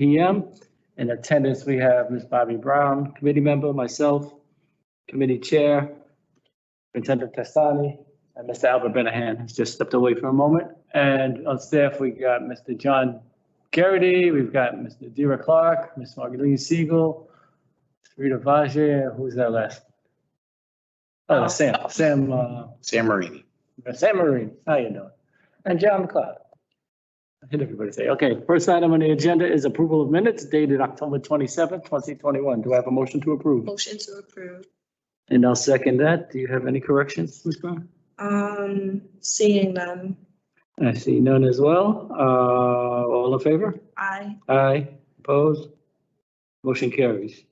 p.m. In attendance, we have Ms. Bobby Brown, committee member, myself, committee chair, Superintendent Testani, and Mr. Albert Benahan has just stepped away for a moment. And on staff, we got Mr. John Garrity, we've got Mr. Dira Clark, Ms. Marguerite Siegel, Rita Vajay, who's that last? Oh, Sam Marini. Sam Marini, how you doing? And John McLeod. I hit everybody say, okay, first item on the agenda is approval of minutes dated October 27th, 2021. Do I have a motion to approve? Motion to approve. And I'll second that. Do you have any corrections, Ms. Brown? Seeing none. I see none as well. All in favor? Aye. Aye. Opposed? Motion carries.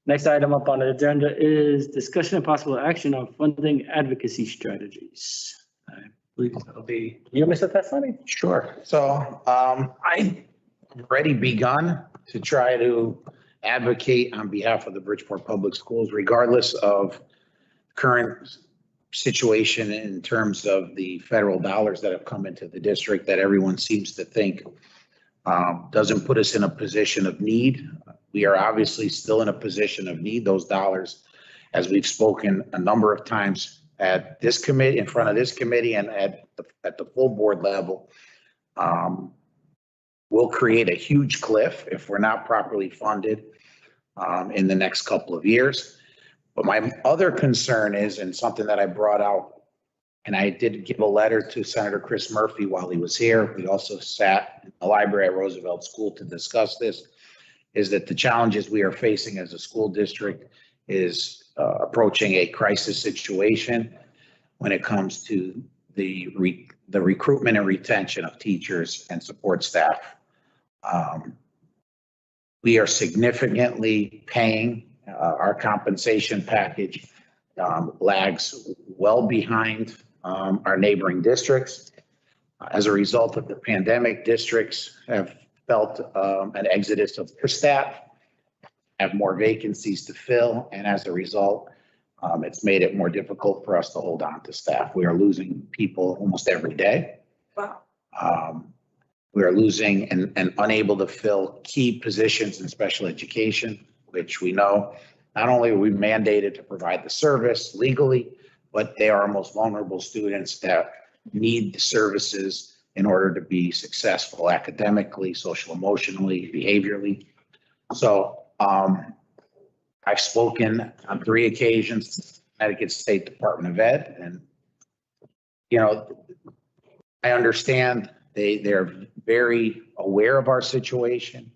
Next item up on the agenda is discussion and possible action on funding advocacy strategies. I believe that'll be you, Mr. Tessani? Sure. So I've already begun to try to advocate on behalf of the Bridgeport Public Schools, regardless of current situation in terms of the federal dollars that have come into the district that everyone seems to think doesn't put us in a position of need. We are obviously still in a position of need. Those dollars, as we've spoken a number of times at this committee, in front of this committee, and at the full board level, will create a huge cliff if we're not properly funded in the next couple of years. But my other concern is, and something that I brought out, and I did give a letter to Senator Chris Murphy while he was here. We also sat in the library at Roosevelt School to discuss this, is that the challenges we are facing as a school district is approaching a crisis situation when it comes to the recruitment and retention of teachers and support staff. We are significantly paying, our compensation package lags well behind our neighboring districts. As a result of the pandemic, districts have felt an exodus of their staff, have more vacancies to fill, and as a result, it's made it more difficult for us to hold on to staff. We are losing people almost every day. Wow. We are losing and unable to fill key positions in special education, which we know not only are we mandated to provide the service legally, but they are our most vulnerable students that need the services in order to be successful academically, social, emotionally, behaviorally. So I've spoken on 3 occasions to the Connecticut State Department of Ed, and I understand they're very aware of our situation.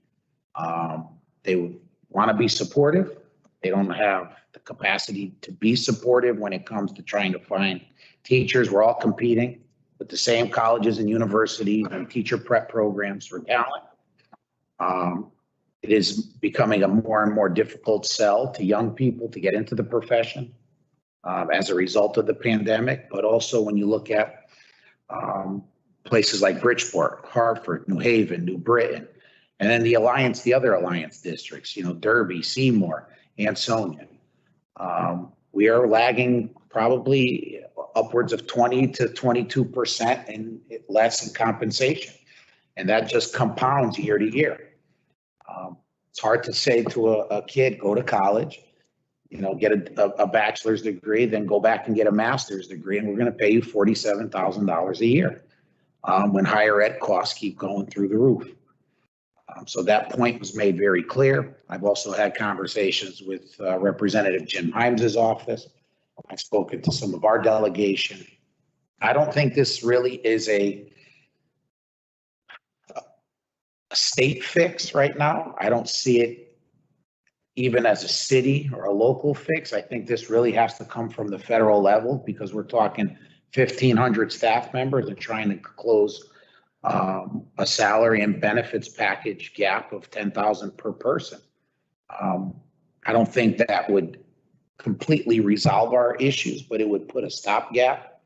They want to be supportive. They don't have the capacity to be supportive when it comes to trying to find teachers. We're all competing with the same colleges and universities and teacher prep programs for talent. It is becoming a more and more difficult sell to young people to get into the profession as a result of the pandemic. But also when you look at places like Bridgeport, Hartford, New Haven, New Britain, and then the other alliance districts, Derby, Seymour, Ansonia. We are lagging probably upwards of 20 to 22% and less in compensation. And that just compounds year to year. It's hard to say to a kid, go to college, get a bachelor's degree, then go back and get a master's degree, and we're going to pay you $47,000 a year when higher ed costs keep going through the roof. So that point was made very clear. I've also had conversations with Representative Jim Himes's office. I've spoken to some of our delegation. I don't think this really is a state fix right now. I don't see it even as a city or a local fix. I think this really has to come from the federal level because we're talking 1,500 staff members and trying to close a salary and benefits package gap of $10,000 per person. I don't think that would completely resolve our issues, but it would put a stopgap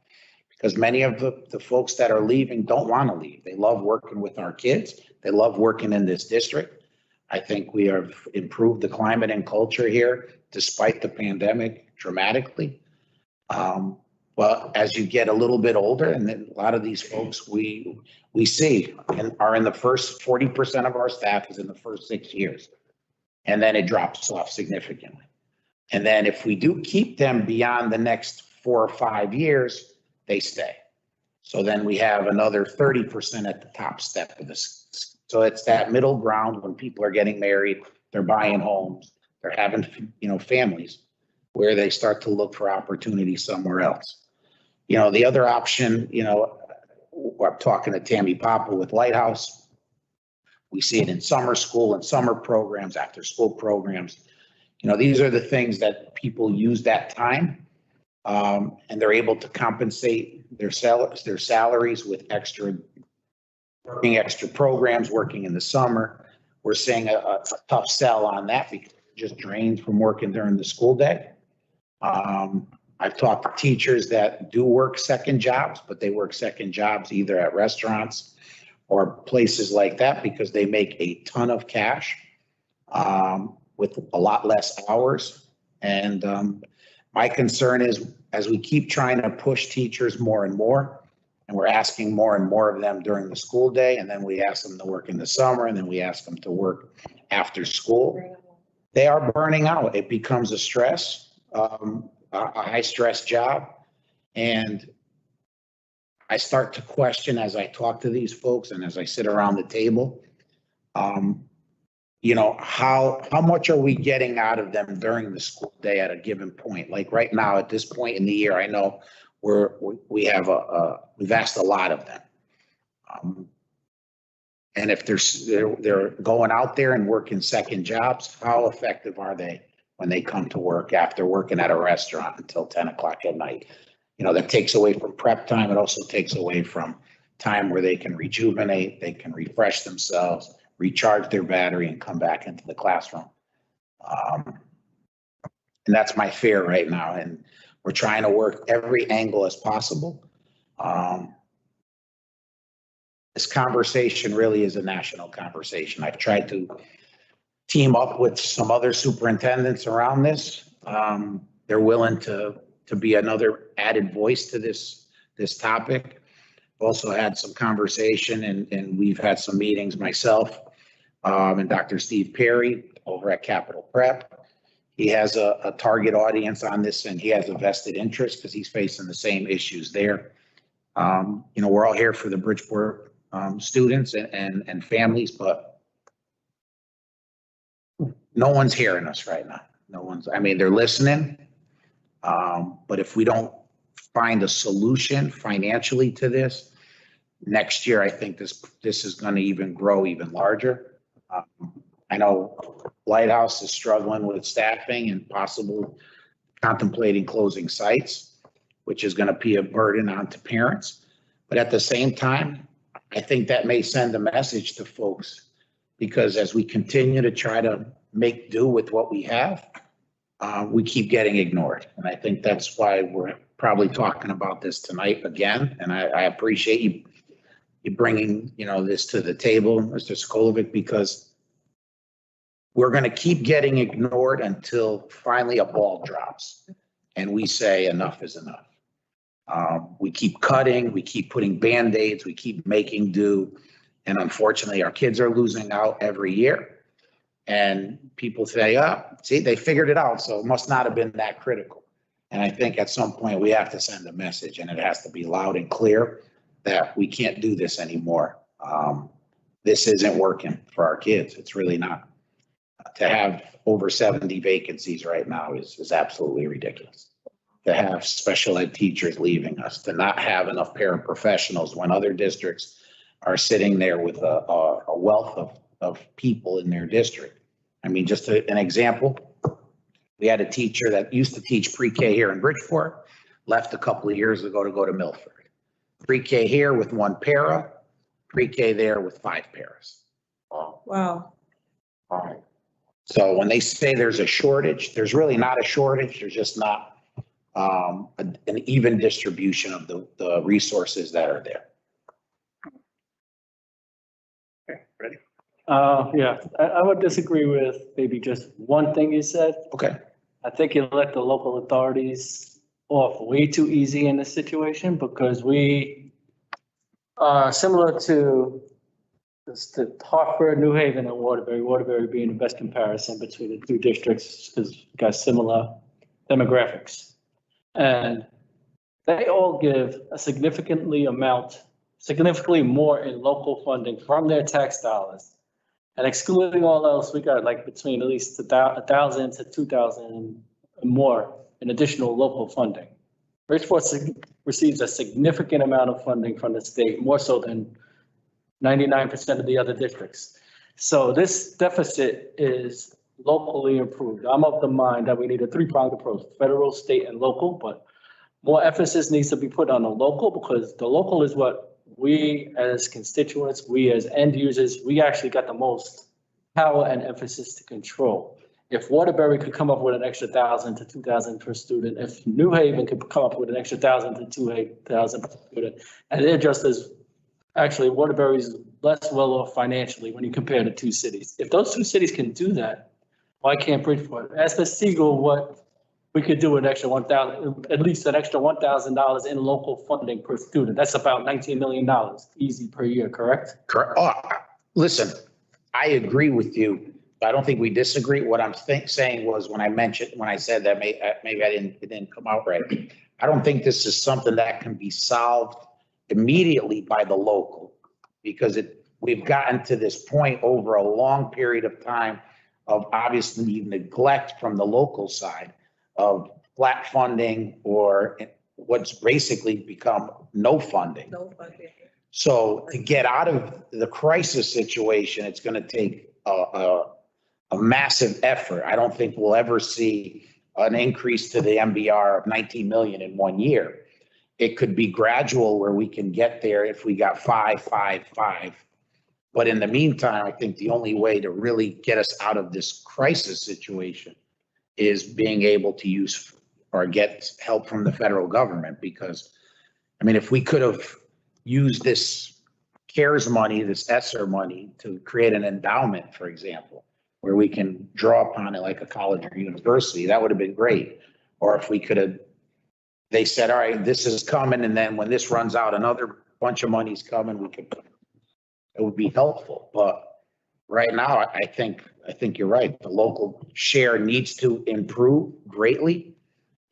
because many of the folks that are leaving don't want to leave. They love working with our kids. They love working in this district. I think we have improved the climate and culture here despite the pandemic dramatically. Well, as you get a little bit older, and then a lot of these folks we see and are in the first 40% of our staff is in the first 6 years. And then it drops off significantly. And then if we do keep them beyond the next 4 or 5 years, they stay. So then we have another 30% at the top step of this. So it's that middle ground when people are getting married, they're buying homes, they're having, families, where they start to look for opportunity somewhere else. The other option, I'm talking to Tammy Papa with Lighthouse. We see it in summer school and summer programs, after school programs. These are the things that people use that time, and they're able to compensate their salaries with working extra programs, working in the summer. We're seeing a tough sell on that because it just drains from working during the school day. I've talked to teachers that do work second jobs, but they work second jobs either at restaurants or places like that because they make a ton of cash with a lot less hours. And my concern is, as we keep trying to push teachers more and more, and we're asking more and more of them during the school day, and then we ask them to work in the summer, and then we ask them to work after school, they are burning out. It becomes a stress, a high stress job. And I start to question as I talk to these folks and as I sit around the table, how much are we getting out of them during the school day at a given point? Like right now, at this point in the year, I know we've asked a lot of them. And if they're going out there and working second jobs, how effective are they when they come to work after working at a restaurant until 10 o'clock at night? That takes away from prep time. It also takes away from time where they can rejuvenate, they can refresh themselves, recharge their battery, and come back into the classroom. And that's my fear right now. And we're trying to work every angle as possible. This conversation really is a national conversation. I've tried to team up with some other superintendents around this. They're willing to be another added voice to this topic. Also had some conversation and we've had some meetings myself and Dr. Steve Perry over at Capital Prep. He has a target audience on this and he has a vested interest because he's facing the same issues there. We're all here for the Bridgeport students and families, but no one's hearing us right now. They're listening. But if we don't find a solution financially to this, next year, I think this is going to even grow even larger. I know Lighthouse is struggling with staffing and possible contemplating closing sites, which is going to be a burden onto parents. But at the same time, I think that may send a message to folks because as we continue to try to make do with what we have, we keep getting ignored. And I think that's why we're probably talking about this tonight again. And I appreciate you bringing, this to the table, Mr. Skolovic, because we're going to keep getting ignored until finally a ball drops and we say enough is enough. We keep cutting, we keep putting Band-Aids, we keep making do. And unfortunately, our kids are losing out every year. And people say, see, they figured it out, so it must not have been that critical. And I think at some point we have to send a message, and it has to be loud and clear that we can't do this anymore. This isn't working for our kids. It's really not. To have over 70 vacancies right now is absolutely ridiculous. To have special ed teachers leaving us, to not have enough paraprofessionals when other districts are sitting there with a wealth of people in their district. Just an example, we had a teacher that used to teach pre-K here in Bridgeport, left a couple of years ago to go to Milford. Pre-K here with 1 para, pre-K there with 5 paras. Wow. All right. So when they say there's a shortage, there's really not a shortage. There's just not an even distribution of the resources that are there. Okay, ready? Yeah, I would disagree with maybe just one thing you said. Okay. I think you let the local authorities off way too easy in this situation because we are similar to Hartford, New Haven, and Waterbury. Waterbury being the best comparison between the two districts because we've got similar demographics. And they all give a significantly more in local funding from their tax dollars. And excluding all else, we got like between at least 1,000 to 2,000 more in additional local funding. Bridgeport receives a significant amount of funding from the state, more so than 99% of the other districts. So this deficit is locally improved. I'm of the mind that we need a three-pronged approach, federal, state, and local, but more emphasis needs to be put on the local because the local is what we as constituents, we as end users, we actually got the most power and emphasis to control. If Waterbury could come up with an extra 1,000 to 2,000 per student, if New Haven could come up with an extra 1,000 to 2,000 per student, and they're just as, actually Waterbury's less well off financially when you compare the two cities. If those two cities can do that, why can't Bridgeport? Ask the Siegel what we could do an extra 1,000, at least an extra $1,000 in local funding per student. That's about $19 million easy per year, correct? Correct. Oh, listen, I agree with you. I don't think we disagree. What I'm saying was when I said that maybe it didn't come out right. I don't think this is something that can be solved immediately by the local because we've gotten to this point over a long period of time of obviously neglect from the local side of flat funding or what's basically become no funding. No funding. So to get out of the crisis situation, it's going to take a massive effort. I don't think we'll ever see an increase to the MBR of 19 million in 1 year. It could be gradual where we can get there if we got 5, 5, 5. But in the meantime, I think the only way to really get us out of this crisis situation is being able to use or get help from the federal government. Because, I mean, if we could have used this CARES money, this ESSER money to create an endowment, for example, where we can draw upon it like a college or university, that would have been great. Or if we could have, they said, all right, this is coming. And then when this runs out, another bunch of money's coming, it would be helpful. But right now, I think you're right. The local share needs to improve greatly.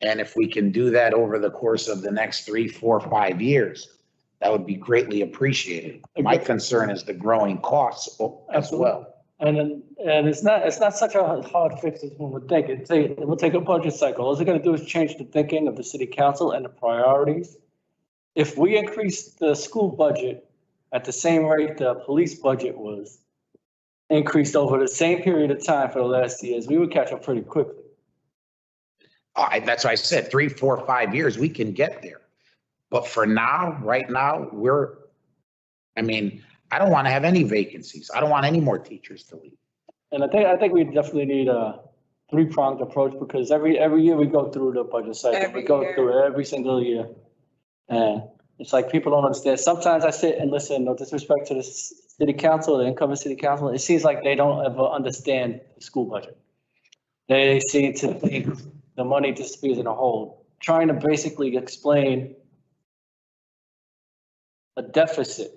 And if we can do that over the course of the next 3, 4, 5 years, that would be greatly appreciated. My concern is the growing costs as well. And it's not such a hard fix as one would think. It will take a budget cycle. All it's going to do is change the thinking of the city council and the priorities. If we increase the school budget at the same rate the police budget was increased over the same period of time for the last years, we would catch up pretty quickly. That's why I said 3, 4, 5 years, we can get there. But for now, right now, I don't want to have any vacancies. I don't want any more teachers to leave. And I think we definitely need a three-pronged approach because every year we go through the budget cycle. We go through it every single year. And it's like people don't understand. Sometimes I sit and listen, no disrespect to the city council, the incoming city council. It seems like they don't ever understand the school budget. They seem to think the money disappears in a hole. Trying to basically explain a deficit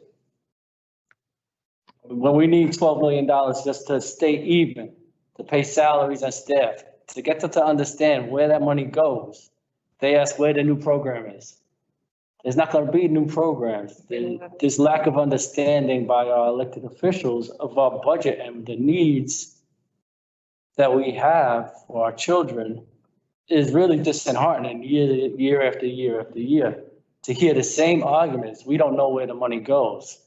when we need $12 million just to stay even, to pay salaries and staff, to get them to understand where that money goes. They ask where the new program is. There's not going to be new programs. There's lack of understanding by our elected officials of our budget and the needs that we have for our children is really disheartening year after year after year. To hear the same arguments, we don't know where the money goes.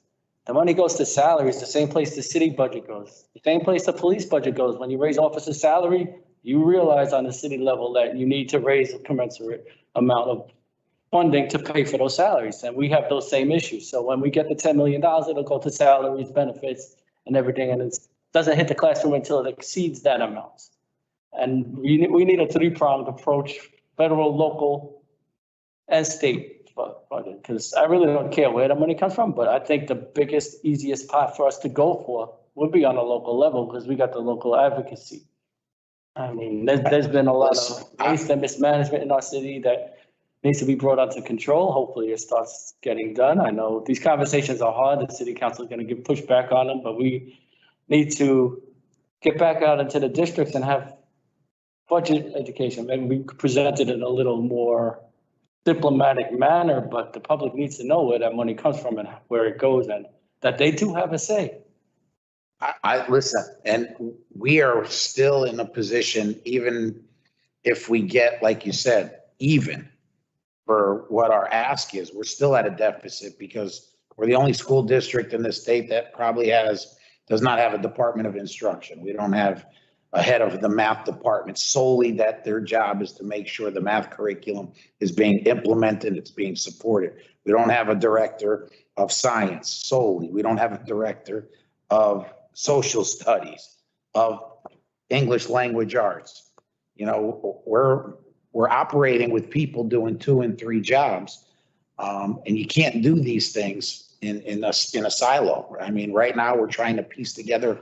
The money goes to salaries, the same place the city budget goes, the same place the police budget goes. When you raise officer salary, you realize on the city level that you need to raise a commensurate amount of funding to pay for those salaries. And we have those same issues. So when we get the $10 million, it'll go to salaries, benefits, and everything. And it doesn't hit the classroom until it exceeds that amount. And we need a three-pronged approach, federal, local, and state. Because I really don't care where the money comes from, but I think the biggest, easiest path for us to go for would be on a local level because we got the local advocacy. I mean, there's been a lot of waste and mismanagement in our city that needs to be brought under control. Hopefully it starts getting done. I know these conversations are hard. The city council is going to give pushback on them, but we need to get back out into the districts and have budget education. Maybe we could present it in a little more diplomatic manner, but the public needs to know where that money comes from and where it goes and that they do have a say. I listen, and we are still in a position, even if we get, like you said, even for what our ask is, we're still at a deficit because we're the only school district in the state that probably does not have a department of instruction. We don't have a head of the math department solely that their job is to make sure the math curriculum is being implemented, it's being supported. We don't have a director of science solely. We don't have a director of social studies, of English language arts. You know, we're operating with people doing 2 and 3 jobs, and you can't do these things in a silo. I mean, right now we're trying to piece together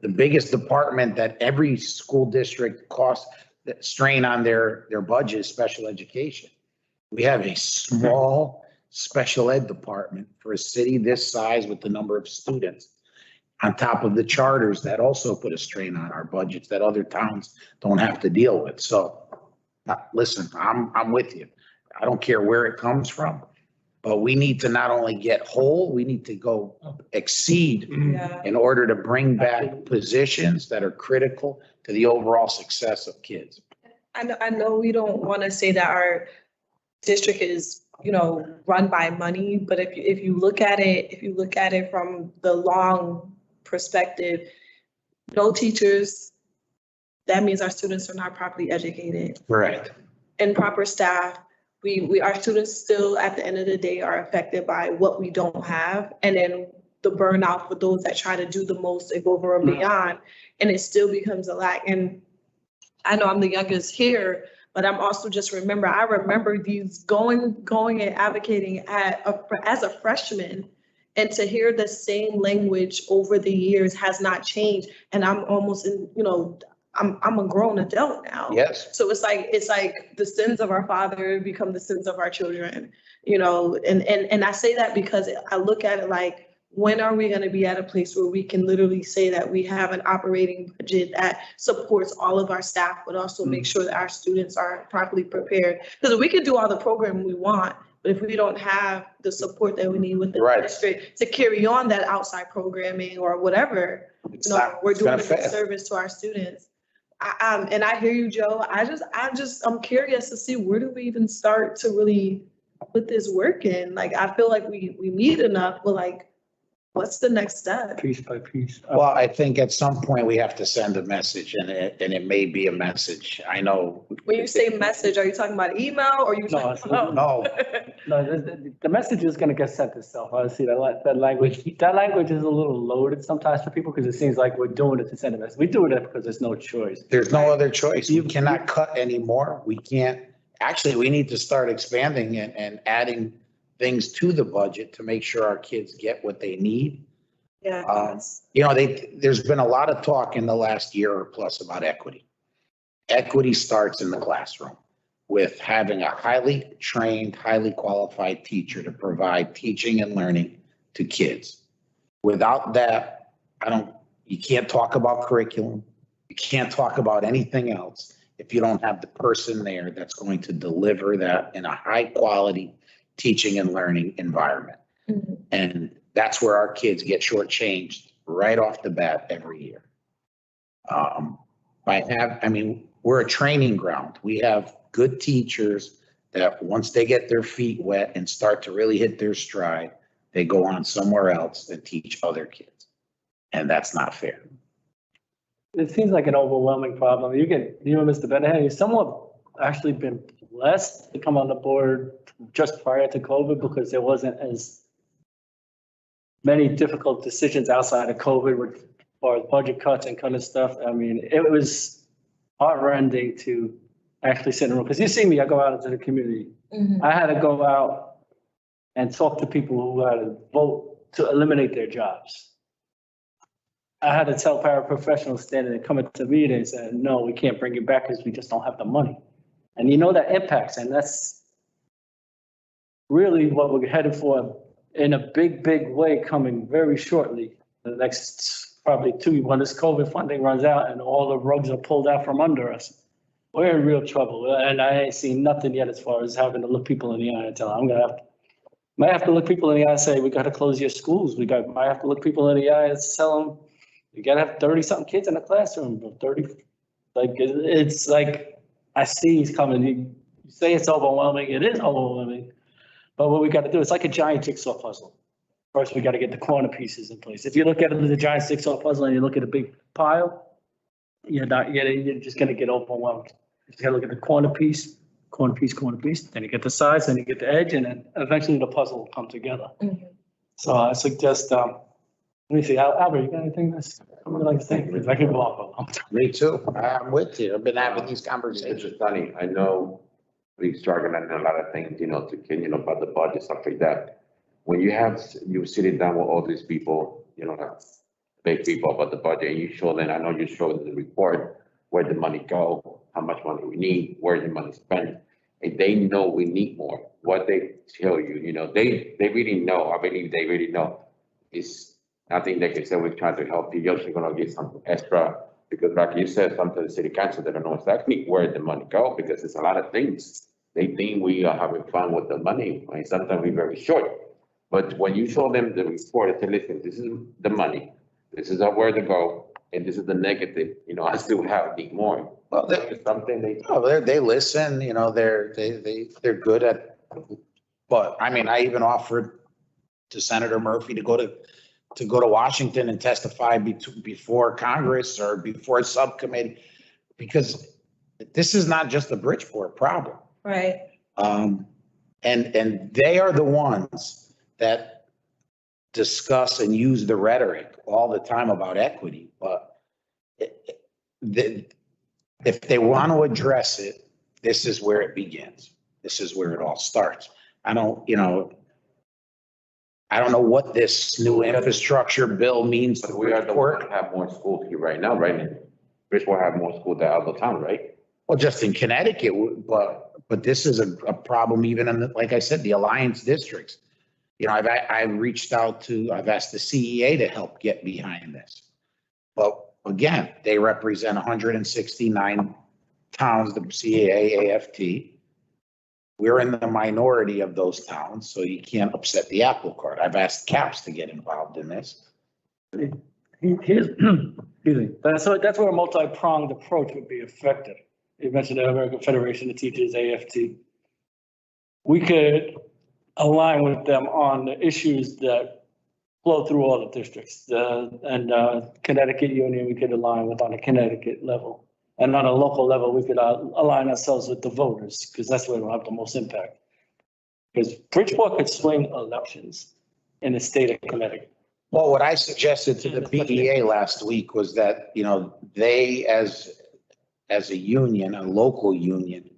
the biggest department that every school district costs that strain on their budget is special education. We have a small special ed department for a city this size with the number of students, on top of the charters that also put a strain on our budgets that other towns don't have to deal with. So listen, I'm with you. I don't care where it comes from, but we need to not only get whole, we need to go exceed Yeah. in order to bring back positions that are critical to the overall success of kids. I know we don't want to say that our district is, run by money, but if you look at it from the long perspective, no teachers, that means our students are not properly educated. Right. Improper staff, our students still at the end of the day are affected by what we don't have. And then the burnout for those that try to do the most and go over and beyond, and it still becomes a lack. And I know I'm the youngest here, but I'm also I remember these going and advocating as a freshman, and to hear the same language over the years has not changed. And I'm almost I'm a grown adult now. Yes. So it's like the sins of our father become the sins of our children, and I say that because I look at it like, when are we going to be at a place where we can literally say that we have an operating budget that supports all of our staff, but also make sure that our students are properly prepared? Because we can do all the programming we want, but if we don't have the support that we need with the district to carry on that outside programming or whatever, we're doing a good service to our students. And I hear you, Joe. I'm curious to see, where do we even start to really put this work in? Like, I feel like we meet enough, but like, what's the next step? Piece by piece. Well, I think at some point we have to send a message, and it may be a message. I know. When you say message, are you talking about email or you? No. The message is going to get sent itself. Honestly, that language is a little loaded sometimes for people because it seems like we're doing it to send a message. We do it because there's no choice. There's no other choice. You cannot cut anymore. We can't. Actually, we need to start expanding and adding things to the budget to make sure our kids get what they need. Yeah. There's been a lot of talk in the last year or plus about equity. Equity starts in the classroom with having a highly trained, highly qualified teacher to provide teaching and learning to kids. Without that, you can't talk about curriculum. You can't talk about anything else if you don't have the person there that's going to deliver that in a high quality teaching and learning environment. Mm-hmm. And that's where our kids get shortchanged right off the bat every year. We're a training ground. We have good teachers that once they get their feet wet and start to really hit their stride, they go on somewhere else and teach other kids. And that's not fair. It seems like an overwhelming problem. You and Mr. Benahan, you've somewhat actually been blessed to come on the board just prior to COVID because there wasn't as many difficult decisions outside of COVID with as far as budget cuts and kind of stuff. I mean, it was heartrending to actually sit in a room. Because you see me, I go out into the community. Mm-hmm. I had to go out and talk to people who had to vote to eliminate their jobs. I had to tell paraprofessionals standing and coming to meetings and no, we can't bring you back because we just don't have the money. And that impacts, and that's really what we're headed for in a big, big way coming very shortly. The next probably 2, when this COVID funding runs out and all the rugs are pulled out from under us, we're in real trouble. And I ain't seen nothing yet as far as having to look people in the eye and tell them, might have to look people in the eye and say, we got to close your schools. Might have to look people in the eye and tell them, you got to have 30 something kids in the classroom, but 30, like, it's like, I see he's coming. You say it's overwhelming. It is overwhelming. But what we got to do, it's like a giant jigsaw puzzle. First, we got to get the corner pieces in place. If you look at it as a giant jigsaw puzzle and you look at a big pile, you're just going to get overwhelmed. You just got to look at the corner piece, corner piece, corner piece. Then you get the sides, then you get the edge, and then eventually the puzzle will come together. Mhm. So I suggest, let me see, Albert, you got anything that's something like to say? Because I can go off a long time. Me too. I'm with you. I've been having these conversations. Mr. Sonny, I know we struggling in a lot of things, about the budget, stuff like that. When you sitting down with all these people, that's big people about the budget, and you show them, I know you showed the report, where the money go, how much money we need, where the money spent. And they know we need more. What they tell you, they really know. I believe they really know. It's nothing they can say. We're trying to help you. You're gonna get some extra, because like you said, sometimes the city council, they don't know exactly where the money go, because it's a lot of things. They think we are having fun with the money, and sometimes we're very short. But when you show them the report, they say, listen, this is the money, this is where to go, and this is the negative, I still need more. Well, It's something they. Oh, they listen, they're good at, but I mean, I even offered to Senator Murphy to go to Washington and testify before Congress or before a subcommittee, because this is not just a Bridgeport problem. Right. And they are the ones that discuss and use the rhetoric all the time about equity, but if they want to address it, this is where it begins. This is where it all starts. I don't know what this new infrastructure bill means to But we are the one Bridgeport. that have more schools here right now, right? Bridgeport have more schools than other town, right? Well, just in Connecticut, but this is a problem even in, like I said, the Alliance districts. I've reached out I've asked the CEA to help get behind this. But again, they represent 169 towns, the CEA, AFT. We're in the minority of those towns, so you can't upset the apple cart. I've asked CAPS to get involved in this. Here's, excuse me, that's where a multi-pronged approach would be effective. You mentioned the American Federation of Teachers, AFT. We could align with them on the issues that flow through all the districts. And Connecticut Union, we could align with on a Connecticut level. And on a local level, we could align ourselves with the voters, because that's where we'll have the most impact. Because Bridgeport could swing elections in the state of Connecticut. Well, what I suggested to the PEA last week was that, they as a union, a local union,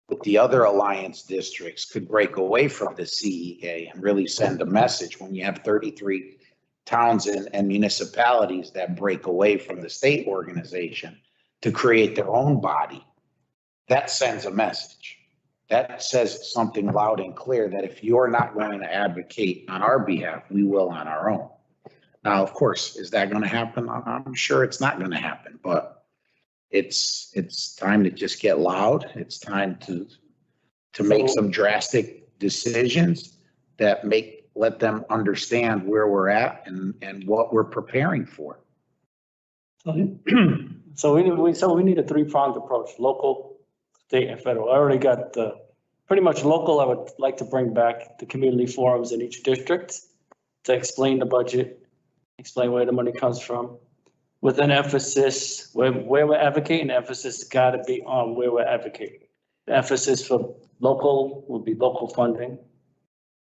with the other alliance districts could break away from the CEA and really send a message when you have 33 towns and municipalities that break away from the state organization to create their own body. That sends a message. That says something loud and clear that if you're not going to advocate on our behalf, we will on our own. Now, of course, is that going to happen? I'm sure it's not going to happen, but it's time to just get loud. It's time to make some drastic decisions that let them understand where we're at and what we're preparing for. So we need a three-pronged approach: local, state, and federal. I already got pretty much local. I would like to bring back the community forums in each district to explain the budget, explain where the money comes from, with an emphasis where we're advocating. Emphasis got to be on where we're advocating. The emphasis for local will be local funding,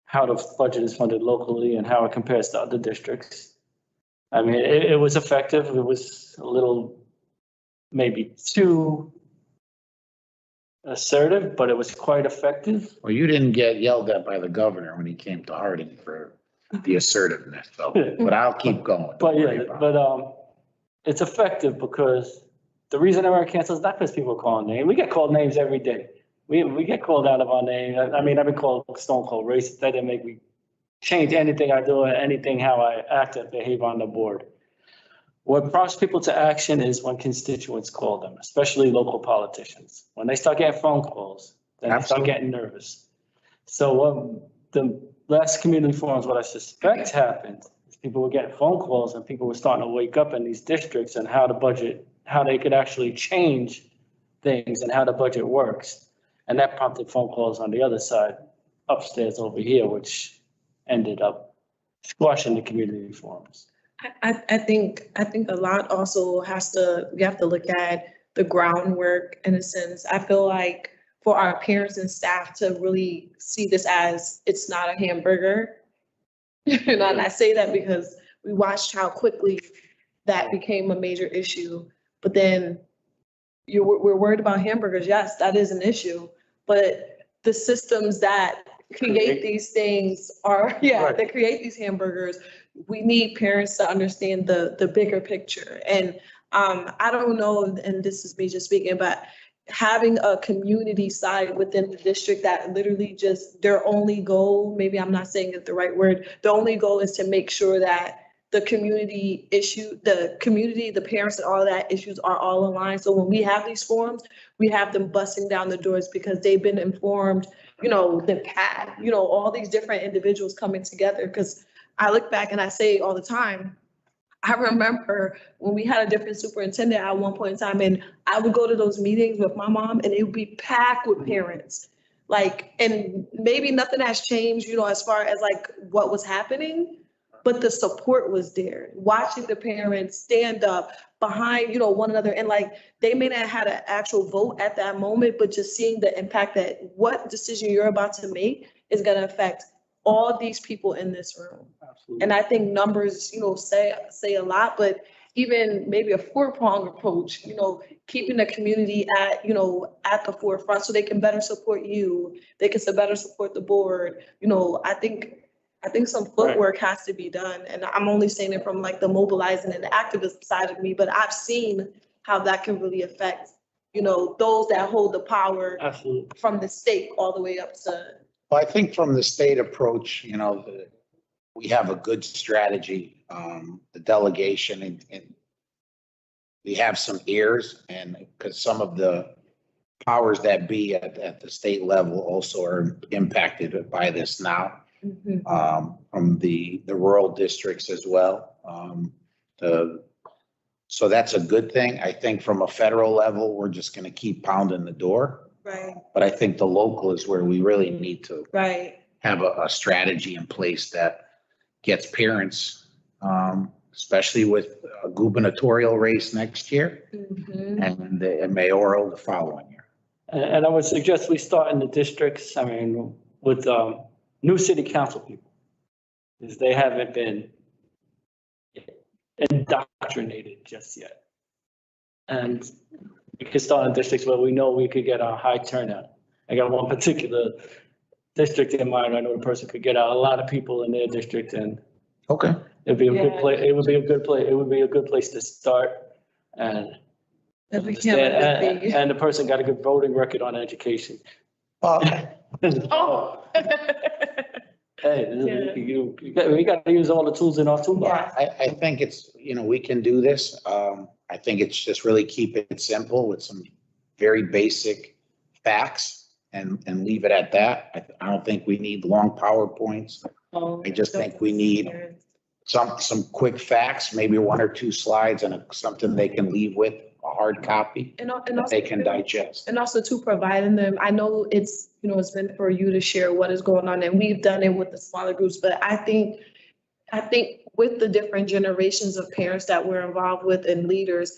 how the budget is funded locally, and how it compares to other districts. I mean, it was effective. It was a little maybe too assertive, but it was quite effective. Well, you didn't get yelled at by the governor when he came to Harding for the assertiveness, so, but I'll keep going. But yeah, it's effective because the reason American Cancel is not because people are calling names. We get called names every day. we get called out of our name. I mean, I've been called stone cold racist. That didn't make me change anything I do or anything how I act and behave on the board. What prompts people to action is when constituents call them, especially local politicians. When they start getting phone calls, then they start getting nervous. So the last community forums, what I suspect happened is people were getting phone calls and people were starting to wake up in these districts and how the budget, how they could actually change things and how the budget works. And that prompted phone calls on the other side upstairs over here, which ended up squashing the community forums. I think a lot also you have to look at the groundwork in a sense. I feel like for our parents and staff to really see this as it's not a hamburger. And I say that because we watched how quickly that became a major issue. But then we're worried about hamburgers. Yes, that is an issue. But the systems that create these things that create these hamburgers, we need parents to understand the bigger picture. And I don't know, and this is me just speaking, but having a community side within the district that literally just their only goal, maybe I'm not saying it the right word, the only goal is to make sure that the community issue, the parents and all of that issues are all aligned. So when we have these forums, we have them busting down the doors because they've been informed, they've had, all these different individuals coming together. Because I look back and I say all the time, I remember when we had a different superintendent at one point in time, and I would go to those meetings with my mom and it would be packed with parents. And maybe nothing has changed, as far as what was happening, but the support was there. Watching the parents stand up behind, one another, and they may not have had an actual vote at that moment, but just seeing the impact that what decision you're about to make is going to affect all these people in this room. Absolutely. And I think numbers, say a lot, but even maybe a 4-pronged approach, keeping the community at the forefront so they can better support you. They can better support the board. I think some footwork has to be done. And I'm only saying it from the mobilizing and the activist side of me, but I've seen how that can really affect, those that hold the power. Absolutely. From the state all the way up to. Well, I think from the state approach, we have a good strategy, the delegation, and we have some ears, and because some of the powers that be at the state level also are impacted by this now, from the rural districts as well. So that's a good thing. I think from a federal level, we're just going to keep pounding the door. Right. But I think the local is where we really need to have a strategy in place that gets parents, especially with a gubernatorial race next year and the mayoral the following year. And I would suggest we start in the districts, with new city council people, because they haven't been indoctrinated just yet. And we could start in districts where we know we could get a high turnout. I got one particular district in mind. I know the person could get out a lot of people in their district, and it'd be a good place. It would be a good place. It would be a good place to start. And the person got a good voting record on education. Hey, we got to use all the tools in our toolbox. I think it's, we can do this. I think it's just really keep it simple with some very basic facts and leave it at that. I don't think we need long PowerPoints. I just think we need some quick facts, maybe 1 or 2 slides and something they can leave with, a hard copy that they can digest. And also to providing them, I know it's, it's been for you to share what is going on, and we've done it with the smaller groups, but I think with the different generations of parents that we're involved with and leaders,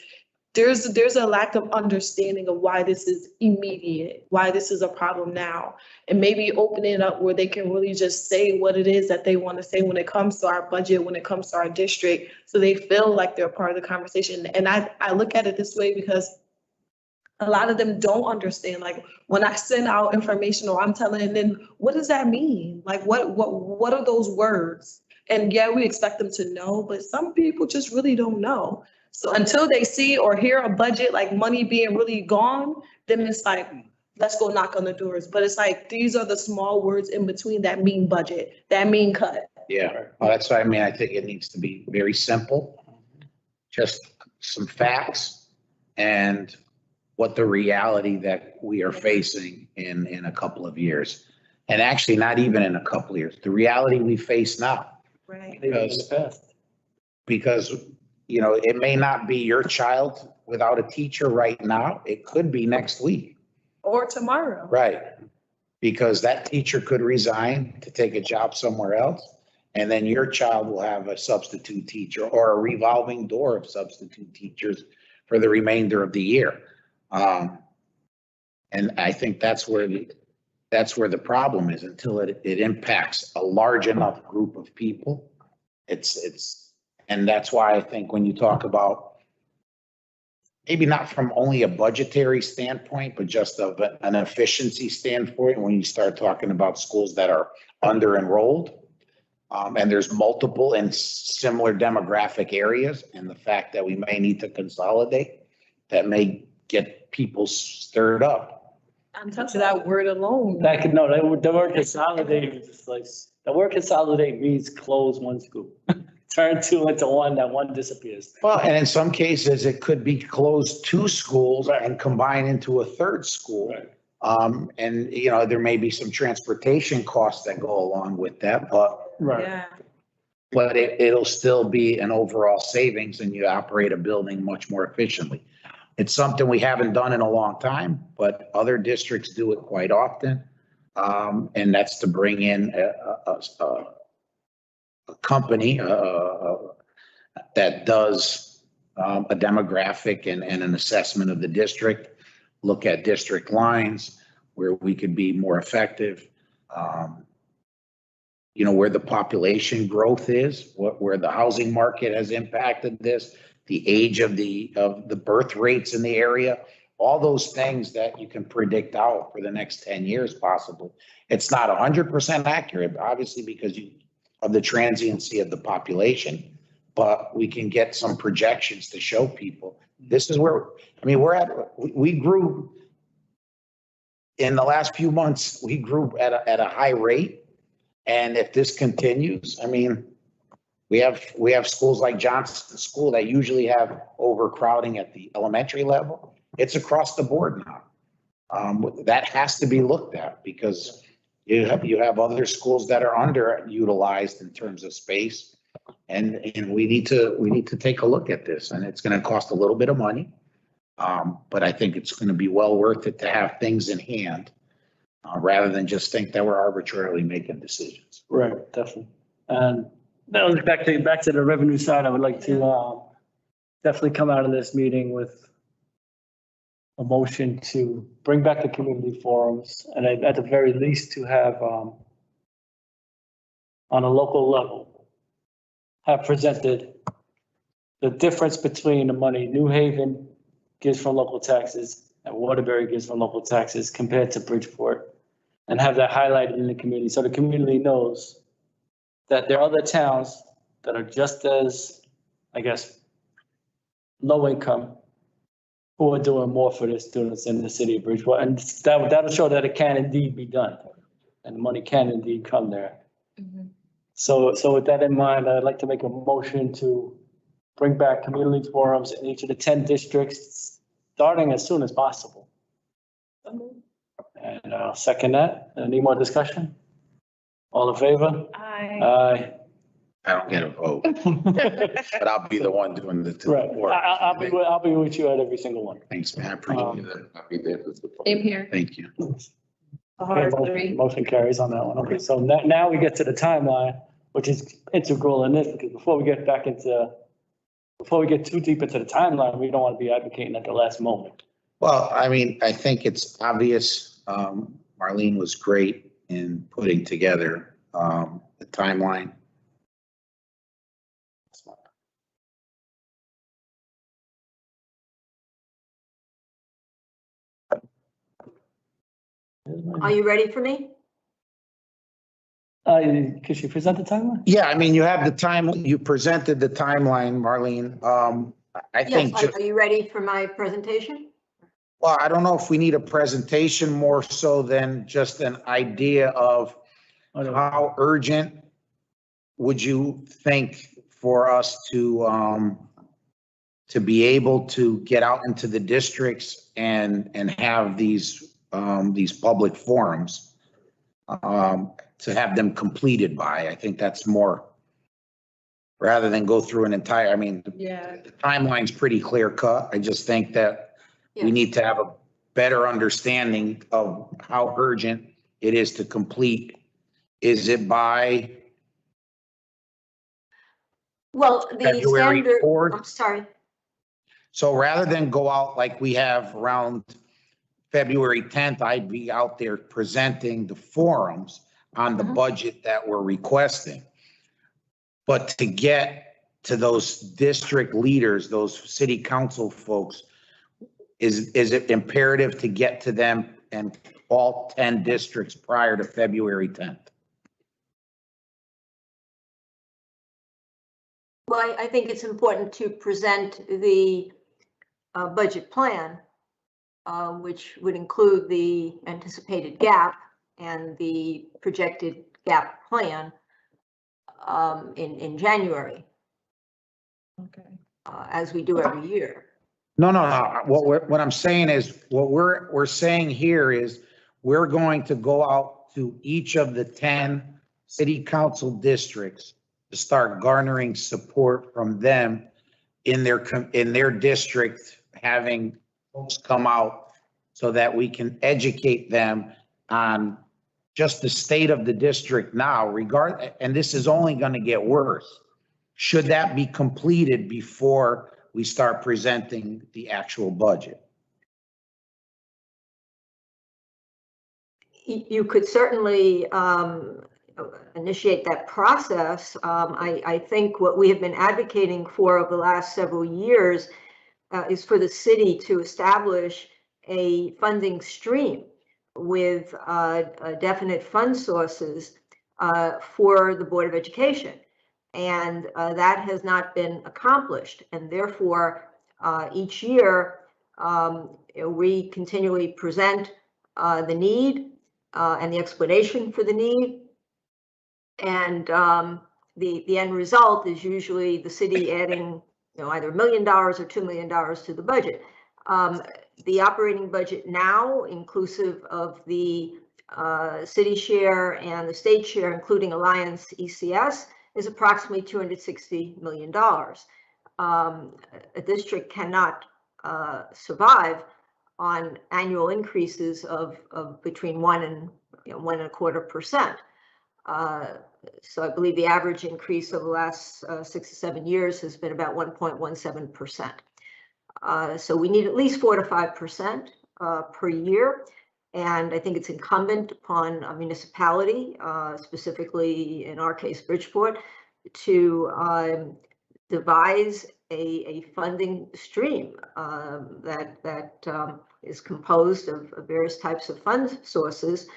there's a lack of understanding of why this is immediate, why this is a problem now, and maybe opening it up where they can really just say what it is that they want to say when it comes to our budget, when it comes to our district, so they feel like they're part of the conversation. And I look at it this way because a lot of them don't understand. When I send out information or I'm telling them, what does that mean? What are those words? And yeah, we expect them to know, but some people just really don't know. So until they see or hear a budget, money being really gone, then it's let's go knock on the doors. But it's like, these are the small words in between that mean budget, that mean cut. Yeah, well, that's what I mean. I think it needs to be very simple. Just some facts and what the reality that we are facing in a couple of years. And actually not even in a couple of years, the reality we face now. Right. Maybe in the past. Because, you know, it may not be your child without a teacher right now. It could be next week. Or tomorrow. Right. Because that teacher could resign to take a job somewhere else. And then your child will have a substitute teacher or a revolving door of substitute teachers for the remainder of the year. And I think that's where the problem is until it impacts a large enough group of people. And that's why I think when you talk about maybe not from only a budgetary standpoint, but just of an efficiency standpoint, when you start talking about schools that are under enrolled, and there's multiple and similar demographic areas, and the fact that we may need to consolidate, that may get people stirred up. I'm touching that word alone. That could, no, the word consolidate is just like, the word consolidate means close one school. Turn two into one, that one disappears. Well, and in some cases, it could be close two schools Right. and combine into a third school. Right. And, you know, there may be some transportation costs that go along with that, but Yeah. it'll still be an overall savings and you operate a building much more efficiently. It's something we haven't done in a long time, but other districts do it quite often. And that's to bring in a company that does a demographic and an assessment of the district, look at district lines where we could be more effective. You know, where the population growth is, where the housing market has impacted this, the age of the birth rates in the area, all those things that you can predict out for the next 10 years possibly. It's not 100% accurate, obviously, because of the transiency of the population, but we can get some projections to show people this is where, I mean, we grew in the last few months, we grew at a high rate. And if this continues, I mean, we have schools like Johnson School that usually have overcrowding at the elementary level. It's across the board now. That has to be looked at because you have other schools that are underutilized in terms of space. And we need to take a look at this, and it's going to cost a little bit of money. But I think it's going to be well worth it to have things in hand. Rather than just think that we're arbitrarily making decisions. Right, definitely. And that was back to the revenue side. I would like to definitely come out of this meeting with a motion to bring back the community forums and at the very least to have on a local level have presented the difference between the money New Haven gives from local taxes and Waterbury gives from local taxes compared to Bridgeport, and have that highlighted in the community so the community knows that there are other towns that are just as, I guess, low income who are doing more for their students in the city of Bridgeport. And that'll show that it can indeed be done and money can indeed come there. Mhm. So with that in mind, I'd like to make a motion to bring back community forums in each of the 10 districts, starting as soon as possible. And I'll second that. Any more discussion? All in favor? Aye. I don't get a vote, but I'll be the one doing the Right. work. I'll be with you at every single one. Thanks, man. I appreciate it. I'll be there to support. Same here. Thank you. A hard Okay, three. motion carries on that one. Okay, so now we get to the timeline, which is integral in this, because before we get too deep into the timeline, we don't want to be advocating at the last moment. Well, I mean, I think it's obvious. Marlene was great in putting together the timeline. Are you ready for me? Could you present the timeline? Yeah, I mean, you presented the timeline, Marlene. I Yes, think, are you ready for my presentation? Well, I don't know if we need a presentation more so than just an idea of how urgent would you think for us to be able to get out into the districts and have these public forums, to have them completed by? I think that's more, rather than go through an entire, I mean, Yeah. the timeline's pretty clear cut. I just think that we Yeah. need to have a better understanding of how urgent it is to complete. Is it by Well, the February standard, 4th? I'm sorry. So rather than go out like we have around February 10th, I'd be out there presenting the forums on the Mhm. budget that we're requesting. But to get to those district leaders, those city council folks, is it imperative to get to them and all 10 districts prior to February 10th? Well, I think it's important to present the budget plan, which would include the anticipated gap and the projected gap plan in January, Okay. as we do every year. No. What I'm saying is, what we're saying here is, we're going to go out to each of the 10 city council districts to start garnering support from them in their district, having folks come out so that we can educate them on just the state of the district now, and this is only going to get worse. Should that be completed before we start presenting the actual budget? You could certainly initiate that process. I think what we have been advocating for over the last several years is for the city to establish a funding stream with definite fund sources for the Board of Education. And that has not been accomplished. And therefore, each year, we continually present the need and the explanation for the need. And the end result is usually the city adding, either $1 million or $2 million to the budget. The operating budget now, inclusive of the city share and the state share, including Alliance ECS, is approximately $260 million. A district cannot survive on annual increases of between 1% and 1.25%. So I believe the average increase over the last 6 to 7 years has been about 1.17%. So we need at least 4 to 5% per year. And I think it's incumbent upon a municipality, specifically in our case, Bridgeport, to devise a funding stream that is composed of various types of fund sources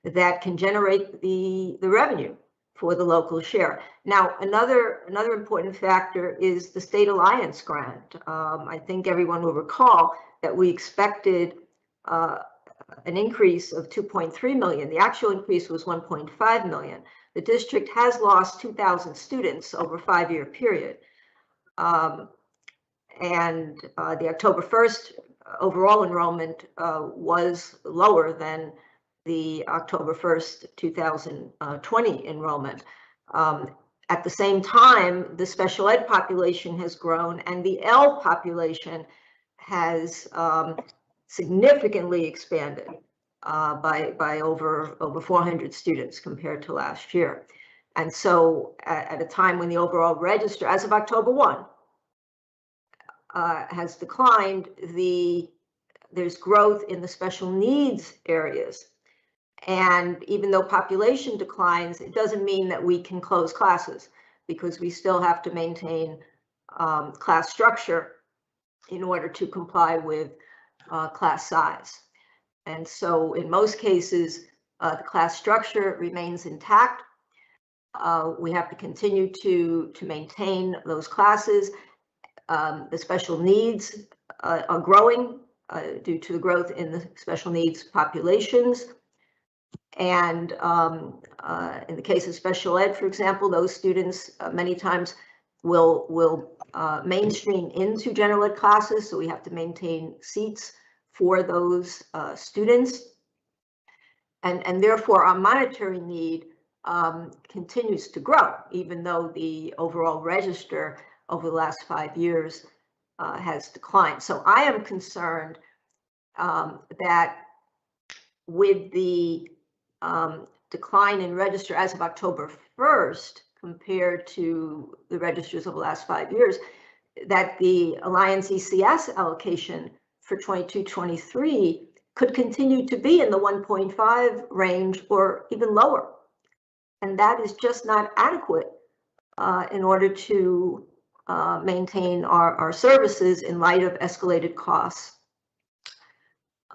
that can generate the revenue for the local share. Now, another important factor is the state alliance grant. I think everyone will recall that we expected an increase of 2.3 million. The actual increase was 1.5 million. The district has lost 2,000 students over a 5-year period. And the October 1st overall enrollment was lower than the October 1st, 2020 enrollment. At the same time, the special ed population has grown and the L population has significantly expanded by over 400 students compared to last year. And so at a time when the overall register, as of October 1, has declined, there's growth in the special needs areas. And even though population declines, it doesn't mean that we can close classes, because we still have to maintain class structure in order to comply with class size. And so in most cases, the class structure remains intact. We have to continue to maintain those classes. The special needs are growing due to the growth in the special needs populations. And in the case of special ed, for example, those students many times will mainstream into general ed classes, so we have to maintain seats for those students. And therefore, our monitoring need continues to grow, even though the overall register over the last 5 years has declined. So I am concerned that with the decline in register as of October 1st, compared to the registers of the last 5 years, that the Alliance ECS allocation for 22-23 could continue to be in the 1.5 range or even lower. And that is just not adequate in order to maintain our services in light of escalated costs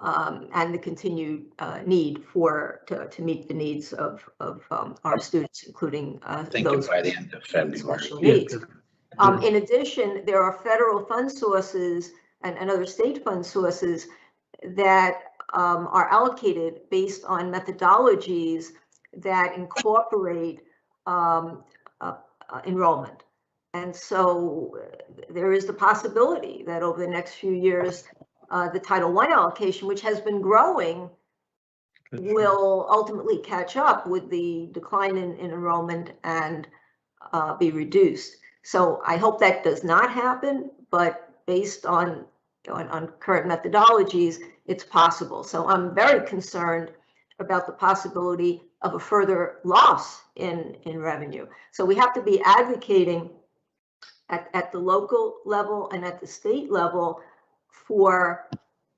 and the continued need to meet the needs of our students, including those by the end of February. special needs. In addition, there are federal fund sources and other state fund sources that are allocated based on methodologies that incorporate enrollment. And so there is the possibility that over the next few years, the Title I allocation, which has been growing, will ultimately catch up with the decline in enrollment and be reduced. So I hope that does not happen, but based on current methodologies, it's possible. So I'm very concerned about the possibility of a further loss in revenue. So we have to be advocating at the local level and at the state level for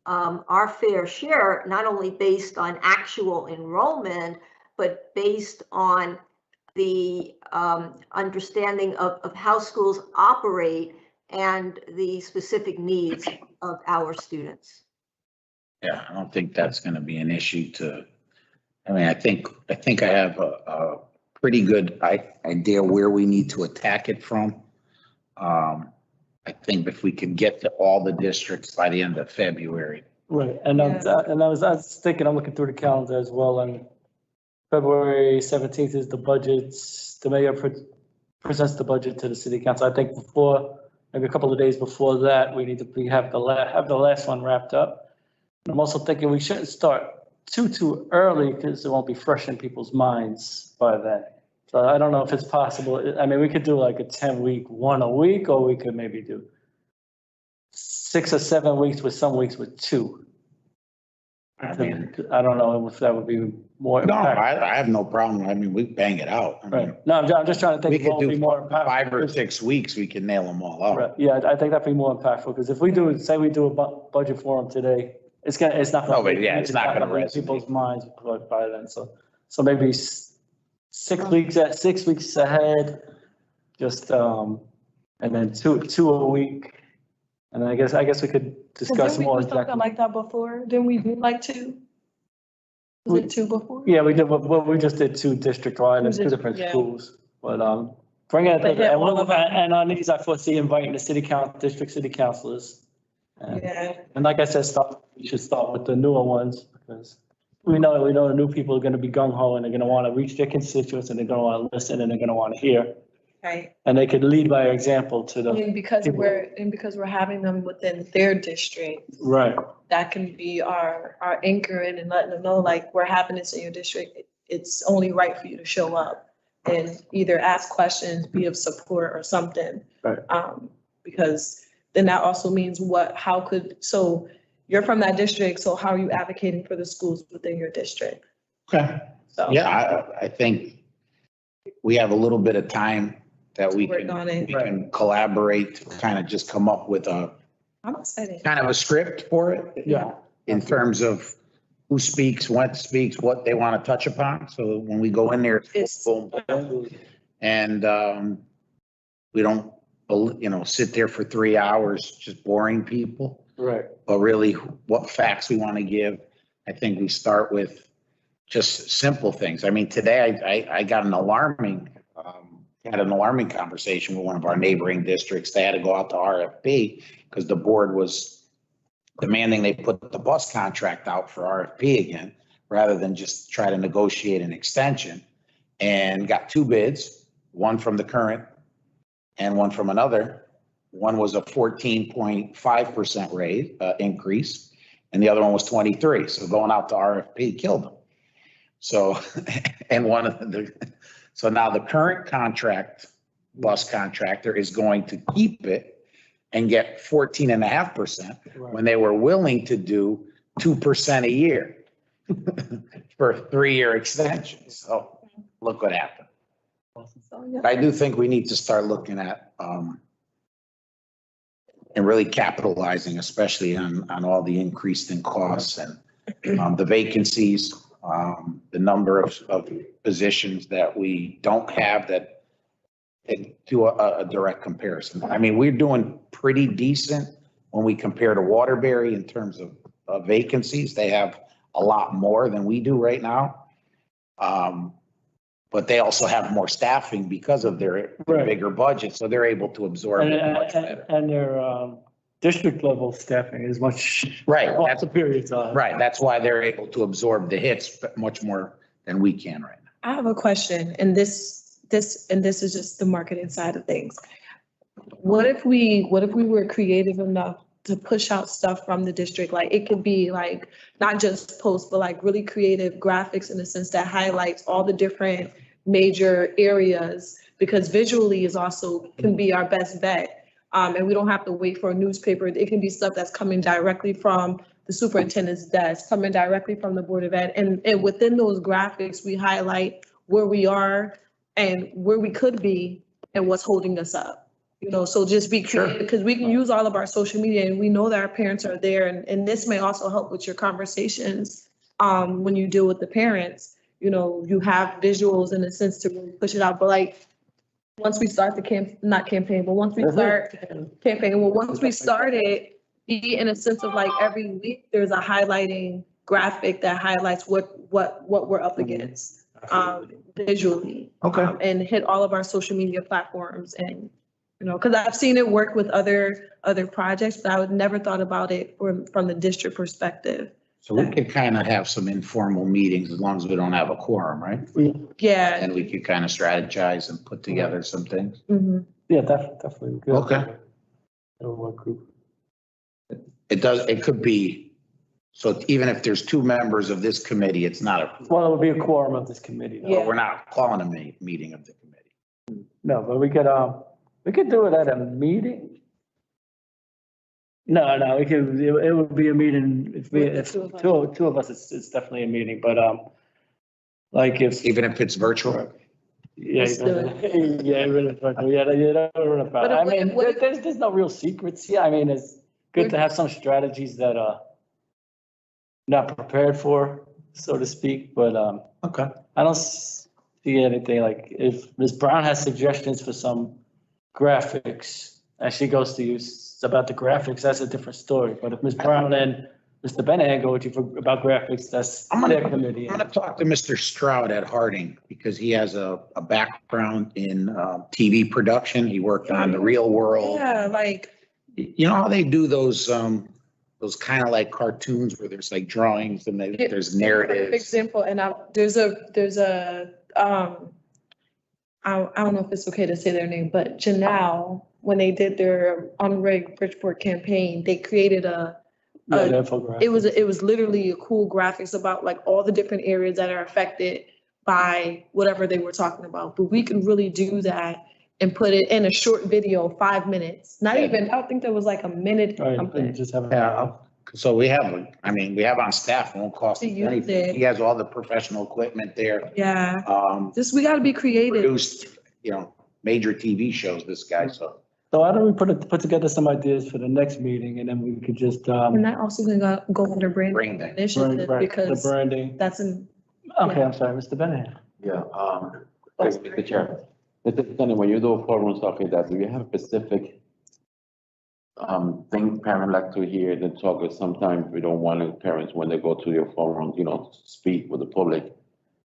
our fair share, not only based on actual enrollment, but based on the understanding of how schools operate and the specific needs of our students. Yeah, I don't think that's going to be an issue I think I have a pretty good idea where we need to attack it from. I think if we could get to all the districts by the end of February. Right, and I was thinking, I'm looking through the calendar as well, and February 17th is the budgets. The mayor presents the budget to the city council. I think maybe a couple of days before that, we need to have the last one wrapped up. I'm also thinking we shouldn't start too early because it won't be fresh in people's minds by then. So I don't know if it's possible. I mean, we could do like a 10-week, one a week, or we could maybe do 6 or 7 weeks with some weeks with 2. I mean, I don't know if that would be more. no, impactful. I have no problem. I mean, we bang it out. I mean, Right. No, I'm just trying to think. we could what would do be more impactful. 5 or 6 weeks, we can nail them all out. Right. Yeah, I think that'd be more impactful because if we do, say we do a budget forum today, it's not. No, but yeah, it's not gonna read resonate. people's minds by then. So maybe 6 weeks ahead, just and then two a week, and then I guess we could discuss Didn't more we do something exactly. like that before? Didn't we do like 2? Was it 2 before? Yeah, we did. Well, we just did 2 district-wide and 2 different Yeah. schools, but bring it. But hit all of them. And on these, I foresee inviting the district city councilors. Yeah. And like I said, we should start with the newer ones because we know the new people are going to be gung ho and they're going to want to reach their constituents and they're going to want to listen and they're going to want to hear. Right. And they could lead by example to the. And because people. we're having them within their district, Right. that can be our anchoring and letting them know, like, we're having this in your district. It's only right for you to show up and either ask questions, be of support or something. Right. Because then that also means so you're from that district, so how are you advocating for the schools within your district? Okay. So. Yeah, I think we have a little bit of time that we Work on it. can collaborate to kind of just come up with I'm excited. kind of a script for it. Yeah. In terms of who speaks, what they want to touch upon. So when we go in there, it's boom, boom. And we don't, sit there for 3 hours just boring people. Right. But really what facts we want to give. I think we start with just simple things. I mean, today I got an alarming conversation with one of our neighboring districts. They had to go out to RFP because the board was demanding they put the bus contract out for RFP again, rather than just try to negotiate an extension. And got two bids, one from the current and one from another. One was a 14.5% rate increase, and the other one was 23. So going out to RFP killed them. So, and so now the current bus contractor is going to keep it and get 14.5% when they were willing to do 2% a year for a 3-year extension. So look what happened. So, yeah. I do think we need to start looking at, and really capitalizing, especially on all the increased in costs and the vacancies, the number of positions that we don't have that do a direct comparison. I mean, we're doing pretty decent when we compare to Waterbury in terms of vacancies. They have a lot more than we do right now. But they also have more staffing because of their bigger budget, so they're able to absorb it much better. And their district level staffing is much. Right. That's a period of time. Right, that's why they're able to absorb the hits much more than we can right now. I have a question, and this is just the marketing side of things. What if we were creative enough to push out stuff from the district? Like, it could be like not just posts, but like really creative graphics in the sense that highlights all the different major areas, because visually is also can be our best bet. And we don't have to wait for a newspaper. It can be stuff that's coming directly from the superintendent's desk, coming directly from the Board of Ed. And within those graphics, we highlight where we are and where we could be and what's holding us up. You know, so just be creative, because we can use all of our social media and we know that our parents are there. And this may also help with your conversations when you deal with the parents. You know, you have visuals in a sense to really push it out. But like, once we start the once we start campaign, well, once we start it, be in a sense of like every week, there's a highlighting graphic that highlights what we're up against visually. Okay. And hit all of our social media platforms. And you know, because I've seen it work with other projects, but I would never thought about it from the district perspective. So we could kind of have some informal meetings as long as we don't have a quorum, right? Yeah. And we could kind of strategize and put together some things. Mhm. Yeah, definitely. Good. Okay. It'll work group. It could be, so even if there's 2 members of this committee, it's not a, Well, it would be a quorum of this committee. Though. Yeah. we're not calling a meeting of the committee. No, but we could do it at a meeting. No, it would be a meeting if two of us, it's definitely a meeting, but, like if. Even if it's virtual? Yeah, Let's do it. yeah, I mean, there's no real secrets here. I mean, it's good to have some strategies that are not prepared for, so to speak, but, Okay. I don't see anything like if Ms. Brown has suggestions for some graphics and she goes to you about the graphics, that's a different story. But if Ms. Brown and Mr. Benahan go with you about graphics, that's their committee. I'm gonna talk to Mr. Stroud at Harding because he has a background in TV production. He worked on The Real World. Yeah, like. You know how they do those kind of like cartoons where there's like drawings and there's Perfect narratives. example, and there's a I don't know if it's okay to say their name, but Janelle, when they did their unrigged Bridgeport campaign, they created it was literally a cool graphics about like all the different areas that are affected by whatever they were talking about. But we could really do that and put it in a short video, 5 minutes. Not even, I don't think there was like a minute or something. Just have. Yeah, so we have on staff, it won't cost To us use anything. it. He has all the professional equipment there. Yeah, Just we gotta be creative. produced, major TV shows, this guy, so. So why don't we put together some ideas for the next meeting and then we could just, And that also gonna go under brand Branding. initiative the because branding. that's Okay, I'm sorry, Mr. Benahan. Yeah, thanks, Mr. Chair. Mr. Tony, when you do forums stuff like that, do you have specific things parents like to hear the talk? Because sometimes we don't want parents, when they go to your forum, speak with the public,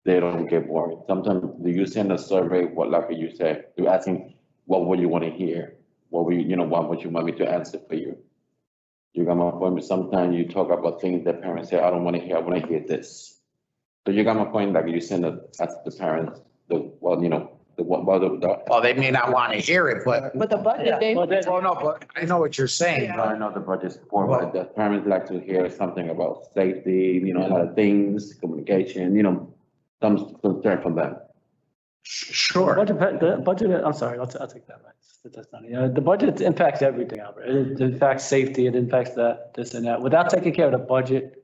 they don't get worried. Sometimes, do you send a survey, like you said, you're asking, what would you want to hear? What would you want me to answer for you? You got my point, but sometimes you talk about things that parents say, I don't want to hear, I want to hear this. So you got my point, like you send the parents, well, Well, they may not want to hear it, but, But the budget, they. Well, then- well, no, but I know what you're saying, Yeah. I know the budget's poor, but the parents like to hear something about safety, a lot of things, communication, some concern from them. Sure. The budget, I'm sorry, I'll take that back. That's not, the budget impacts everything, Albert. It impacts safety, it impacts that, this and that. Without taking care of the budget,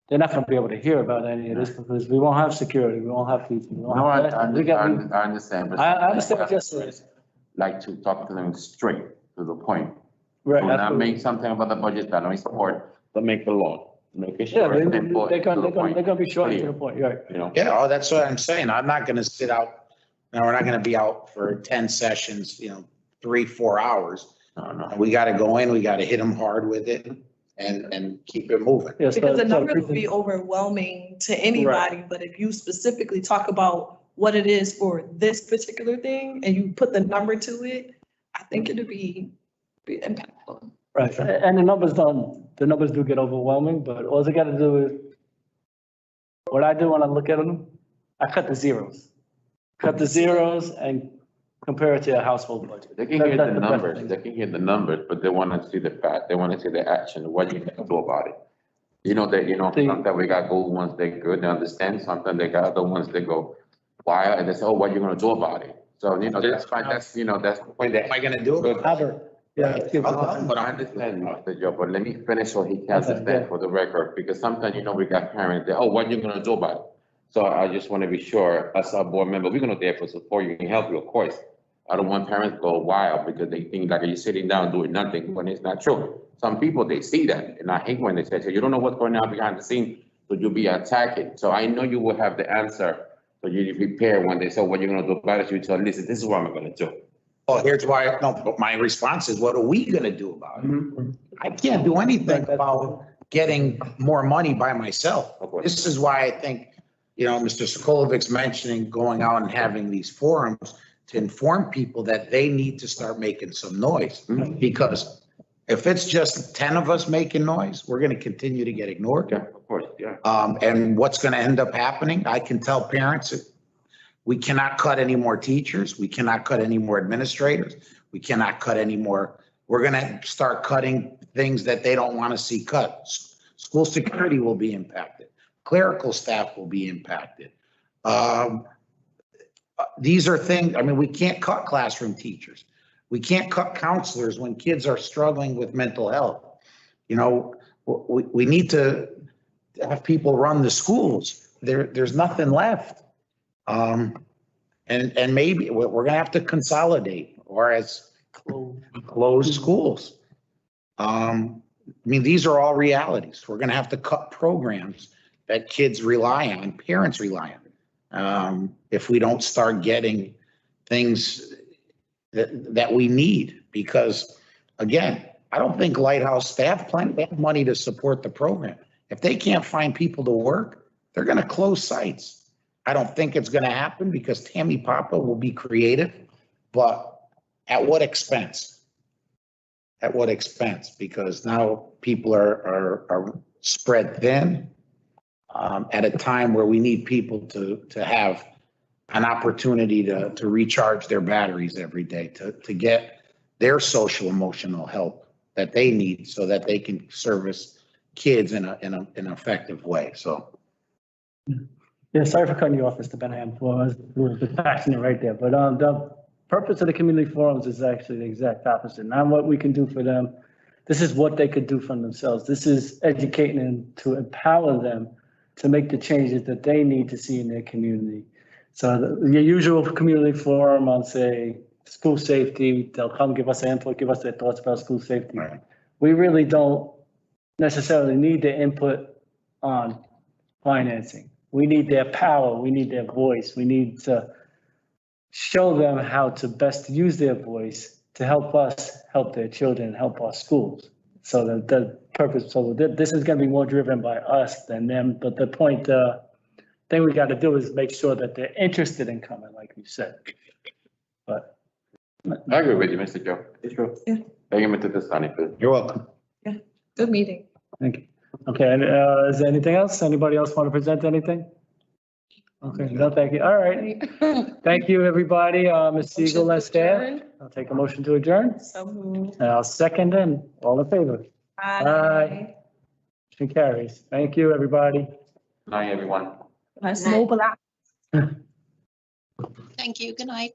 they're not gonna be able to hear about any of this because we won't have security, we won't have people. we won't No, I have- we got- understand. But I understand what you're saying. like to talk to them straight to the point. Right, Do not absolutely. make something about the budget that I support, but make the law. Make it Yeah, short, simple, they're to gonna, the point, they're gonna be short to the point, right? Yeah, oh, that's what I'm saying. I'm not gonna sit out, we're not gonna be out for 10 sessions, 3-4 hours. No. We gotta go in, we gotta hit them hard with it and keep it moving. Yeah, so- Because the so numbers would be overwhelming to anybody, but if you specifically talk about what it is for this particular thing and you put the number to it, I think it'd be impactful. Right, and the numbers do get overwhelming, but all they gotta do is, what I do when I look at them, I cut the zeros. Cut the zeros and compare it to a household budget. They can hear That's the best numbers, thing. they can hear the numbers, but they want to see the fact, they want to see the action, what you can do about it. Sometimes we got good ones, they're good, they understand, sometimes they got other ones, they go, why, and they say, oh, what you gonna do about it? So, that's fine, that's the point Am I gonna do it? Albert, yeah. But I understand, Mr. Joe, but let me finish so he can Okay, understand yeah. for the record, because sometimes, we got parents, that, oh, what you gonna do about it? So I just want to be sure, as a board member, we're gonna there for support you and help you, of course. I don't want parents to go wild because they think like you're sitting down doing nothing when it's not true. Some people, they see that, and I hate when they say, so you don't know what's going on behind the scene, so you'll be attacking. So I know you will have the answer, so you prepare when they say, what you're gonna do about it, you tell, listen, this is what I'm gonna do. well, here's why, no, but my response is, what are we gonna do about it? I can't do anything about getting more money by myself. Of course. This is why I think, Mr. Sokolovic's mentioning going out and having these forums to inform people that they need to start making some noise. Because if it's just 10 of us making noise, we're gonna continue to get ignored. Yeah, of course, yeah. And what's gonna end up happening, I can tell parents, we cannot cut any more teachers, we cannot cut any more administrators, we cannot cut any more. We're gonna start cutting things that they don't wanna see cut. School security will be impacted, clerical staff will be impacted. These are things, we can't cut classroom teachers. We can't cut counselors when kids are struggling with mental health. We need to have people run the schools. There's nothing left. And maybe we're gonna have to consolidate or close schools. These are all realities. We're gonna have to cut programs that kids rely on, parents rely on. If we don't start getting things that we need, because again, I don't think Lighthouse, they have money to support the program. If they can't find people to work, they're gonna close sites. I don't think it's gonna happen because Tammy Papa will be creative, but at what expense? At what expense? Because now people are spread thin at a time where we need people to have an opportunity to recharge their batteries every day, to get their social emotional help that they need so that they can service kids in an effective way. So. Yeah, sorry for cutting you off, Mr. Benham, was passionate right there, but the purpose of the community forums is actually the exact opposite, not what we can do for them. This is what they could do for themselves. This is educating them to empower them to make the changes that they need to see in their community. So your usual community forum on, say, school safety, they'll come give us input, give us their thoughts about school safety. Right. We really don't necessarily need their input on financing. We need their power, we need their voice, we need to show them how to best use their voice to help us help their children, help our schools. So the purpose, so this is gonna be more driven by us than them, but the thing we gotta do is make sure that they're interested in coming, like you said. But. I agree with you, Mr. Joe. It's true. Thank you, Mr. Testani. You're welcome. Good meeting. Thank you. Okay, and is there anything else? Anybody else want to present anything? Okay, no, thank you. All right. Thank you, everybody. Ms. Siegel and staff. I'll take a motion to adjourn. So moved. And I'll second and all in favor. Aye. Motion carries. Thank you, everybody. Night, everyone. Let's Night. mobilize. Thank you. Good night.